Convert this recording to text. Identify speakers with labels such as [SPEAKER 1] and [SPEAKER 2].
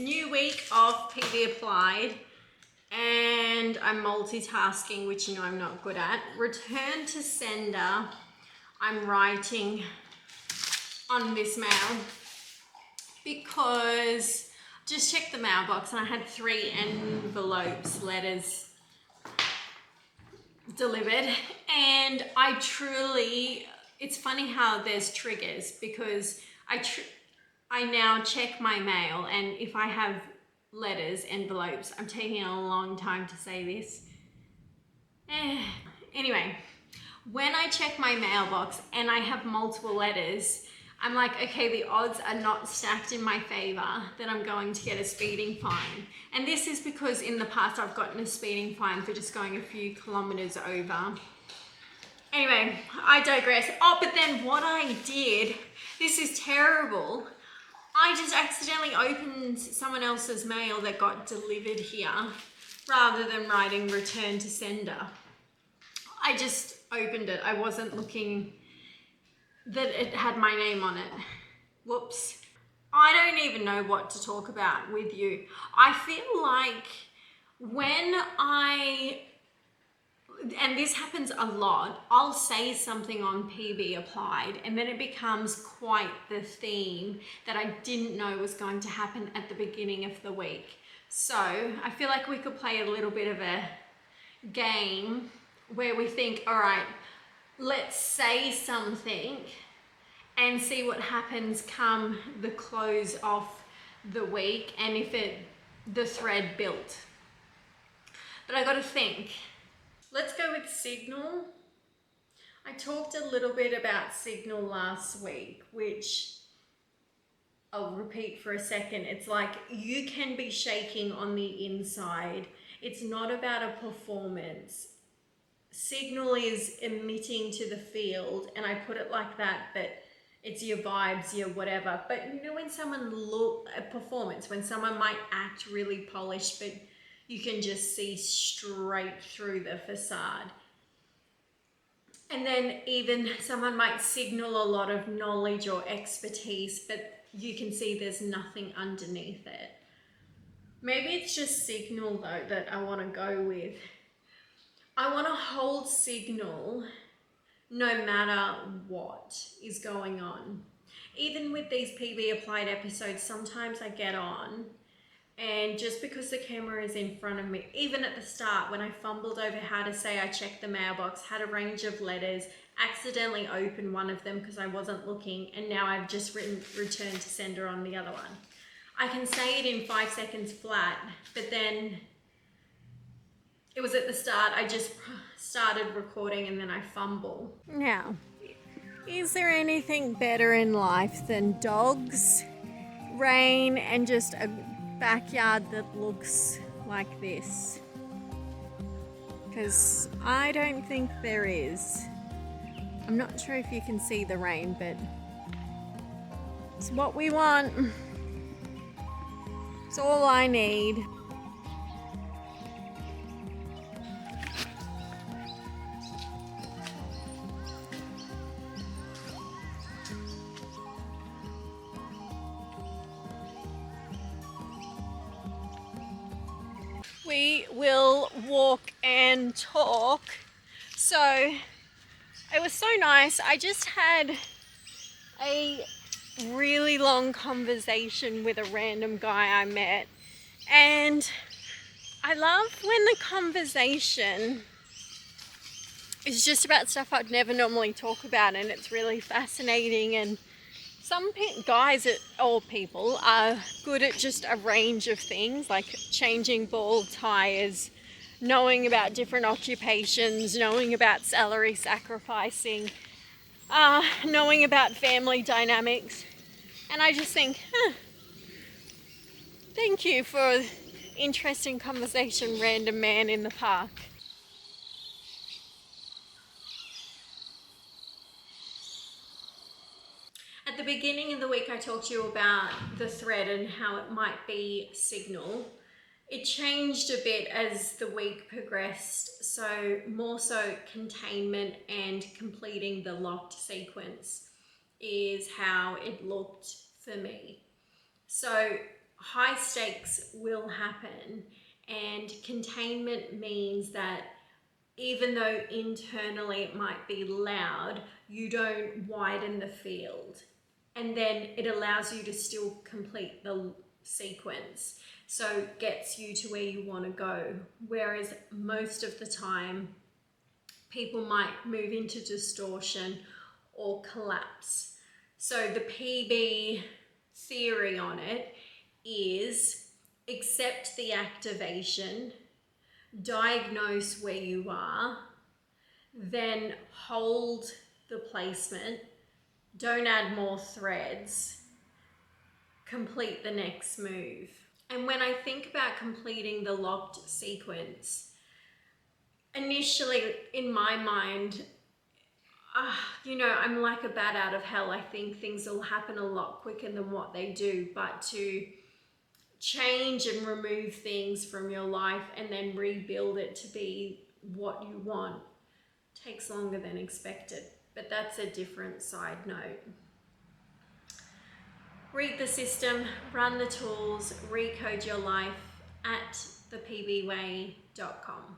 [SPEAKER 1] New week of PV applied and I'm multitasking, which you know I'm not good at. Return to sender. I'm writing on this mail because just checked the mailbox and I had 3 envelopes, letters delivered, and I truly, it's funny how there's triggers because I now check my mail, and if I have letters, envelopes, I'm taking a long time to say this. Anyway, when I check my mailbox and I have multiple letters, I'm like, okay, the odds are not stacked in my favor that I'm going to get a speeding fine. And this is because in the past I've gotten a speeding fine for just going a few kilometers over. Anyway, I digress. Oh, but then what I did, this is terrible. I just accidentally opened someone else's mail that got delivered here rather than writing return to sender. I just opened it. I wasn't looking that it had my name on it. Whoops. I don't even know what to talk about with you. I feel like when and this happens a lot, I'll say something on PV applied and then it becomes quite the theme that I didn't know was going to happen at the beginning of the week. So I feel like we could play a little bit of a game where we think, all right, let's say something and see what happens come the close of the week and if the thread built. But I got to think. Let's go with Signal. I talked a little bit about Signal last week, which I'll repeat for a second. It's like you can be shaking on the inside. It's not about a performance. Signal is emitting to the field, and I put it like that, but it's your vibes, your whatever. But you know when someone a performance, when someone might act really polished, but you can just see straight through the facade. And then even someone might signal a lot of knowledge or expertise, but you can see there's nothing underneath it. Maybe it's just Signal though that I want to go with. I want to hold Signal no matter what is going on. Even with these PV applied episodes, sometimes I get on and just because the camera is in front of me, even at the start when I fumbled over how to say I checked the mailbox, had a range of letters, accidentally opened one of them because I wasn't looking, and now I've just written return to sender on the other one. I can say it in 5 seconds flat, but then it was at the start, I just started recording and then I fumble. Now, is there anything better in life than dogs, rain, and just a backyard that looks like this? Because I don't think there is. I'm not sure if you can see the rain, but it's what we want. It's all I need. We will walk and talk. So it was so nice. I just had a really long conversation with a random guy I met, and I love when the conversation is just about stuff I'd never normally talk about, and it's really fascinating. And some guys or people are good at just a range of things, like changing ball tires, knowing about different occupations, knowing about salary sacrificing, knowing about family dynamics. And I just think, thank you for interesting conversation, random man in the park. At the beginning of the week, I talked to you about the thread and how it might be Signal. It changed a bit as the week progressed, so more so containment and completing the locked sequence is how it looked for me. So high stakes will happen, and containment means that even though internally it might be loud, you don't widen the field. And then it allows you to still complete the sequence. So gets you to where you want to go. Whereas most of the time, people might move into distortion or collapse. So the PB theory on it is accept the activation, diagnose where you are, then hold the placement, don't add more threads, complete the next move. And when I think about completing the locked sequence, initially in my mind, I'm like a bat out of hell. I think things will happen a lot quicker than what they do, but to change and remove things from your life and then rebuild it to be what you want takes longer than expected. But that's a different side note. Read the system, run the tools, recode your life at thepbway.com.